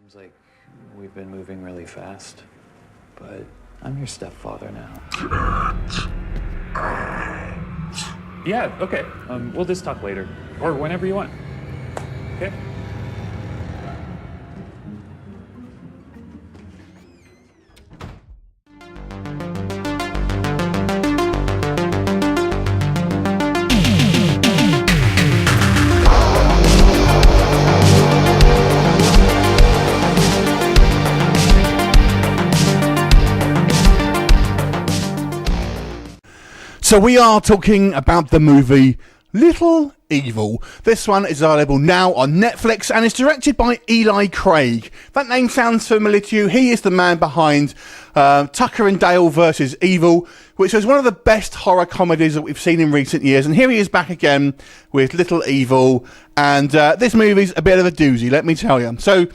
Seems like we've been moving really fast, but I'm your stepfather now. Yeah, okay. We'll just talk later. Or whenever you want. Okay? So we are talking about the movie Little Evil. This one is available now on Netflix and is directed by Eli Craig. That name sounds familiar to you. He is the man behind Tucker and Dale vs. Evil, which was one of the best horror comedies that we've seen in recent years. And here he is back again with Little Evil. And this movie's a bit of a doozy, let me tell you. So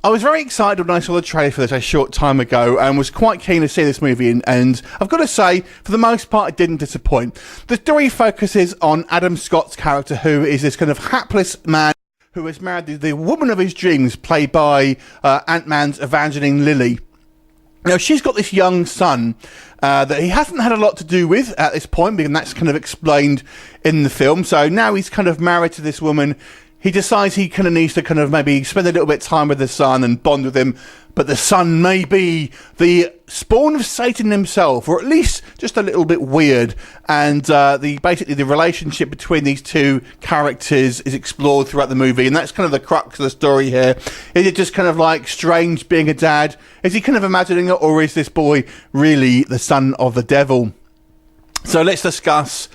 I was very excited when I saw the trailer for this a short time ago and was quite keen to see this movie, and I've got to say, for the most part, it didn't disappoint. The story focuses on Adam Scott's character, who is this kind of hapless man who has married the woman of his dreams, played by Ant-Man's Evangeline Lilly. Now, she's got this young son that he hasn't had a lot to do with at this point, and that's kind of explained in the film. So now he's kind of married to this woman. He decides he kind of needs to kind of maybe spend a little bit of time with the son and bond with him, but the son may be the spawn of Satan himself, or at least just a little bit weird. And basically the relationship between these two characters is explored throughout the movie, and that's kind of the crux of the story here. Is it just kind of like strange being a dad? Is he kind of imagining it, or is this boy really the son of the devil? So let's discuss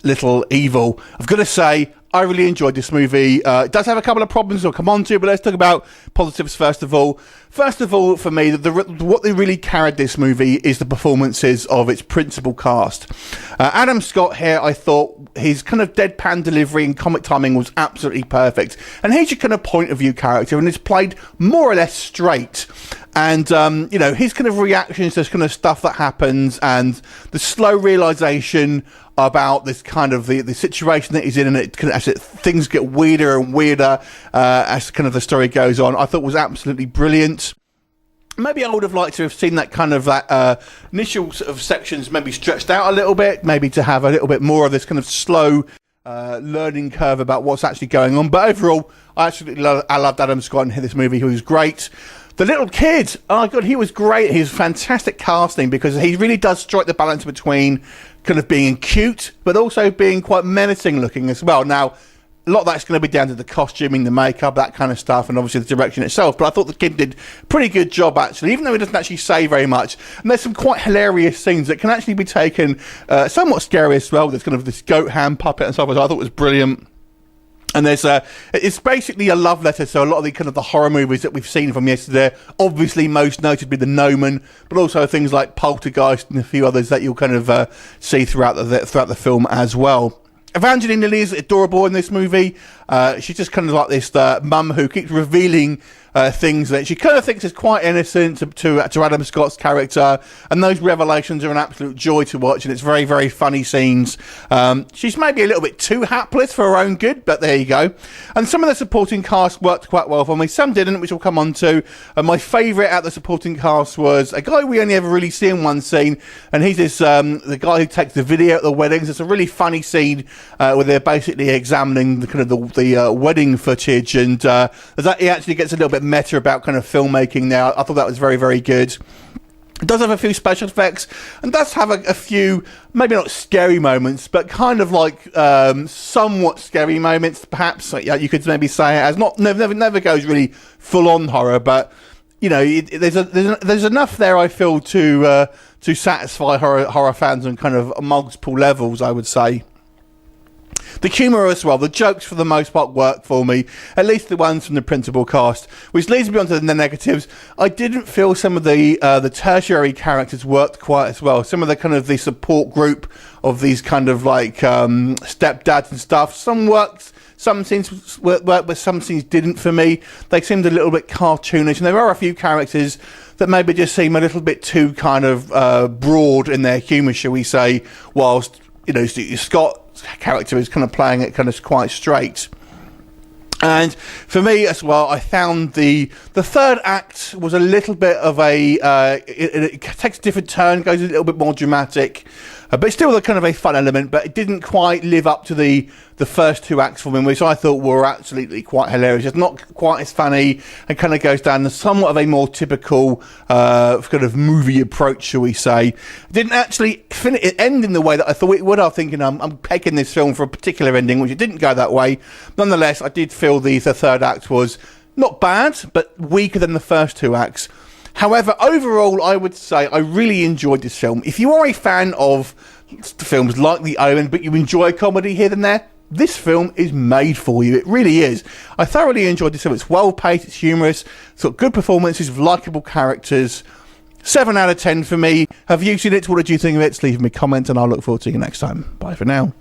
Little Evil. I've got to say, I really enjoyed this movie. It does have a couple of problems I'll come on to, but let's talk about positives first of all. First of all, for me, what they really carried this movie is the performances of its principal cast. Adam Scott here, I thought his kind of deadpan delivery and comic timing was absolutely perfect. And he's your kind of point of view character, and it's played more or less straight. And, you know, his kind of reactions to this kind of stuff that happens, and the slow realisation about this kind of the situation that he's in, and things get weirder and weirder as kind of the story goes on, I thought was absolutely brilliant. Maybe I would have liked to have seen that kind of that initial sort of sections maybe stretched out a little bit, maybe to have a little bit more of this kind of slow learning curve about what's actually going on. But overall, I loved Adam Scott in this movie. He was great. The little kid, oh my God, he was great. He was fantastic casting, because he really does strike the balance between kind of being cute, but also being quite menacing looking as well. Now, a lot of that's going to be down to the costuming, the makeup, that kind of stuff, and obviously the direction itself. But I thought the kid did a pretty good job, actually, even though he doesn't actually say very much. And there's some quite hilarious scenes that can actually be taken somewhat scary as well. There's kind of this goat hand puppet and stuff, which I thought was brilliant. And there's it's basically a love letter. So a lot of the kind of the horror movies that we've seen from yesterday, obviously most notably the Omen, but also things like Poltergeist and a few others that you'll kind of see throughout the film as well. Evangeline Lilly is adorable in this movie. She's just kind of like this mum who keeps revealing things that she kind of thinks is quite innocent to Adam Scott's character, and those revelations are an absolute joy to watch, and it's very, very funny scenes. She's maybe a little bit too hapless for her own good, but there you go. And some of the supporting cast worked quite well for me, some didn't, which we'll come on to. My favourite out of the supporting cast was a guy we only ever really see in one scene, and he's this the guy who takes the video at the weddings. It's a really funny scene where they're basically examining the kind of the wedding footage, and he actually gets a little bit meta about kind of filmmaking now. I thought that was very, very good. It does have a few special effects, and does have a few, maybe not scary moments, but kind of like somewhat scary moments, perhaps. Like, you could maybe say it as never goes really full on horror, but you know, there's enough there, I feel, to satisfy horror fans on kind of multiple levels, I would say. The humour as well, the jokes for the most part work for me, at least the ones from the principal cast, which leads me on to the negatives. I didn't feel some of the tertiary characters worked quite as well. Some of the kind of the support group of these kind of like stepdads and stuff, some worked, some scenes worked, but some scenes didn't for me. They seemed a little bit cartoonish, and there are a few characters that maybe just seem a little bit too kind of broad in their humour, shall we say, whilst, you know, Scott's character is kind of playing it kind of quite straight. And for me as well, I found the third act was a little bit of it takes a different turn, goes a little bit more dramatic, but still a kind of a fun element, but it didn't quite live up to the first two acts for me, which I thought were absolutely quite hilarious. It's not quite as funny, and kind of goes down the somewhat of a more typical kind of movie approach, shall we say. It didn't actually end in the way that I thought it would. I'm thinking I'm pegging this film for a particular ending, which it didn't go that way. Nonetheless, I did feel the third act was not bad, but weaker than the first two acts. However, overall, I would say I really enjoyed this film. If you are a fan of films like The Omen, but you enjoy comedy here and there, this film is made for you. It really is. I thoroughly enjoyed this film. It's well-paced, it's humorous, it's got good performances with likeable characters. 7 out of 10 for me. Have you seen it? What did you think of it? Leave me a comment and I'll look forward to seeing you next time. Bye for now.